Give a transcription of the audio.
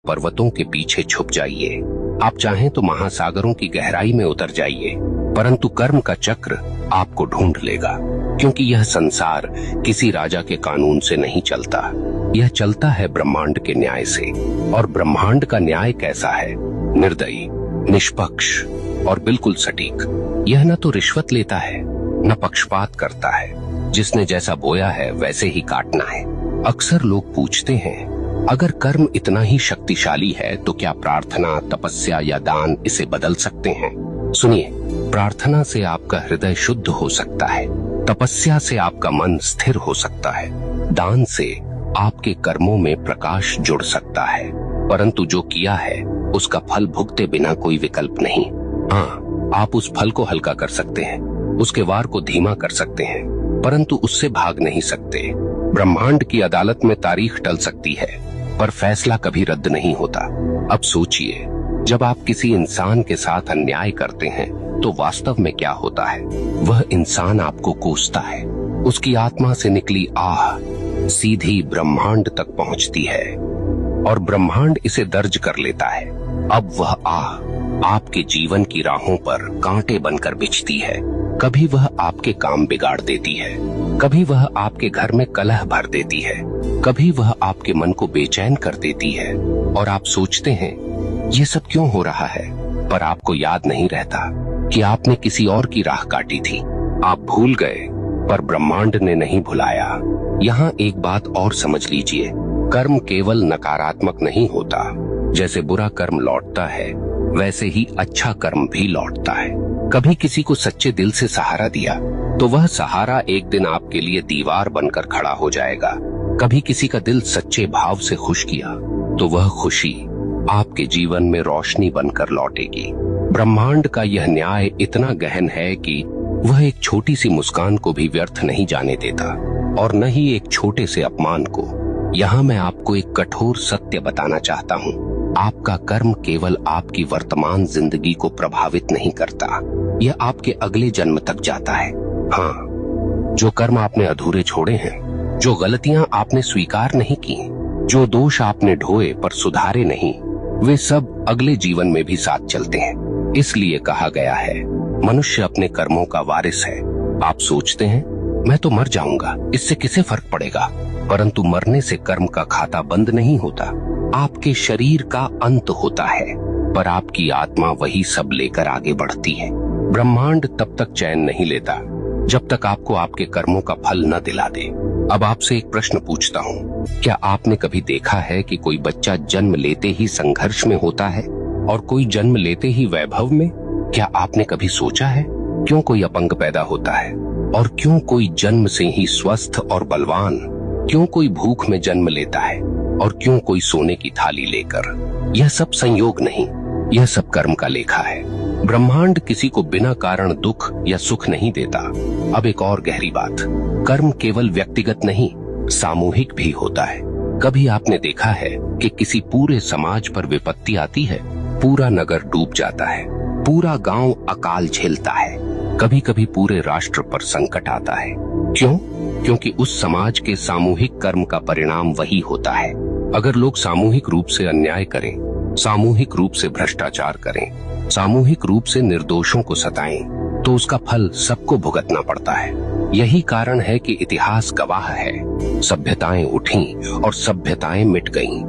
पर्वतों के पीछे छुप जाइए, आप चाहें तो महासागरों की गहराई में उतर जाइए, परंतु कर्म का चक्र आपको ढूंढ लेगा। क्योंकि यह संसार किसी राजा के कानून से नहीं चलता, यह चलता है ब्रह्मांड के न्याय से। और ब्रह्मांड का न्याय कैसा है? निर्दयी, निष्पक्ष और बिल्कुल सटीक। यह न तो रिश्वत लेता है, न पक्षपात करता है। जिसने जैसा बोया है वैसे ही काटना है। अक्सर लोग पूछते हैं, अगर कर्म इतना ही शक्तिशाली है तो क्या प्रार्थना, तपस्या या दान इसे बदल सकते हैं? सुनिए, प्रार्थना से आपका हृदय शुद्ध हो सकता है, तपस्या से आपका मन स्थिर हो सकता है, दान से आपके कर्मों में प्रकाश जुड़ सकता है, परंतु जो किया है उसका फल भुगते बिना कोई विकल्प नहीं। हाँ, आप उस फल को हल्का कर सकते हैं, उसके वार को धीमा कर सकते हैं, परंतु उससे भाग नहीं सकते। ब्रह्मांड की अदालत में तारीख टल सकती है, पर फैसला कभी रद्द नहीं होता। अब सोचिए, जब आप किसी इंसान के साथ अन्याय करते हैं तो वास्तव में क्या होता है? वह इंसान आपको कोसता है, उसकी आत्मा से निकली आह सीधी ब्रह्मांड तक पहुंचती है और ब्रह्मांड इसे दर्ज कर लेता है। अब वह आह आपके जीवन की राहों पर कांटे बनकर बिछती है। कभी वह आपके काम बिगाड़ देती है, कभी वह आपके घर में कलह भर देती है, कभी वह आपके मन को बेचैन कर देती है। और आप सोचते हैं ये सब क्यों हो रहा है, पर आपको याद नहीं रहता कि आपने किसी और की राह काटी थी। आप भूल गए, पर ब्रह्मांड ने नहीं भुलाया। यहाँ एक बात और समझ लीजिए, कर्म केवल नकारात्मक नहीं होता। जैसे बुरा कर्म लौटता है, वैसे ही अच्छा कर्म भी लौटता है। कभी किसी को सच्चे दिल से सहारा दिया तो वह सहारा एक दिन आपके लिए दीवार बनकर खड़ा हो जाएगा। कभी किसी का दिल सच्चे भाव से खुश किया तो वह खुशी आपके जीवन में रोशनी बनकर लौटेगी। ब्रह्मांड का यह न्याय इतना गहन है कि वह एक छोटी सी मुस्कान को भी व्यर्थ नहीं जाने देता, और न ही एक छोटे से अपमान को। यहाँ मैं आपको एक कठोर सत्य बताना चाहता हूँ, आपका कर्म केवल आपकी वर्तमान जिंदगी को प्रभावित नहीं करता, यह आपके अगले जन्म तक जाता है। हाँ, जो कर्म आपने अधूरे छोड़े हैं, जो गलतियां आपने स्वीकार नहीं की, जो दोष आपने ढोए पर सुधारे नहीं, वे सब अगले जीवन में भी साथ चलते हैं। इसलिए कहा गया है, मनुष्य अपने कर्मों का वारिस है। आप सोचते हैं मैं तो मर जाऊंगा, इससे किसे फर्क पड़ेगा? परंतु मरने से कर्म का खाता बंद नहीं होता, आपके शरीर का अंत होता है, पर आपकी आत्मा वही सब लेकर आगे बढ़ती है। ब्रह्मांड तब तक चैन नहीं लेता जब तक आपको आपके कर्मों का फल न दिला दे। अब आपसे एक प्रश्न पूछता हूँ, क्या आपने कभी देखा है कि कोई बच्चा जन्म लेते ही संघर्ष में होता है और कोई जन्म लेते ही वैभव में? क्या आपने कभी सोचा है क्यों कोई अपंग पैदा होता है और क्यों कोई जन्म से ही स्वस्थ और बलवान? क्यों कोई भूख में जन्म लेता है और क्यों कोई सोने की थाली लेकर? यह सब संयोग नहीं, यह सब कर्म का लेखा है। ब्रह्मांड किसी को बिना कारण दुख या सुख नहीं देता। अब एक और गहरी बात, कर्म केवल व्यक्तिगत नहीं, सामूहिक भी होता है। कभी आपने देखा है कि किसी पूरे समाज पर विपत्ति आती है, पूरा नगर डूब जाता है, पूरा गांव अकाल झेलता है, कभी कभी पूरे राष्ट्र पर संकट आता है। क्यों? क्योंकि उस समाज के सामूहिक कर्म का परिणाम वही होता है। अगर लोग सामूहिक रूप से अन्याय करें, सामूहिक रूप से भ्रष्टाचार करें, सामूहिक रूप से निर्दोषों को सताएं, तो उसका फल सबको भुगतना पड़ता है। यही कारण है कि इतिहास गवाह है, सभ्यताएं उठीं और सभ्यताएं मिट गईं,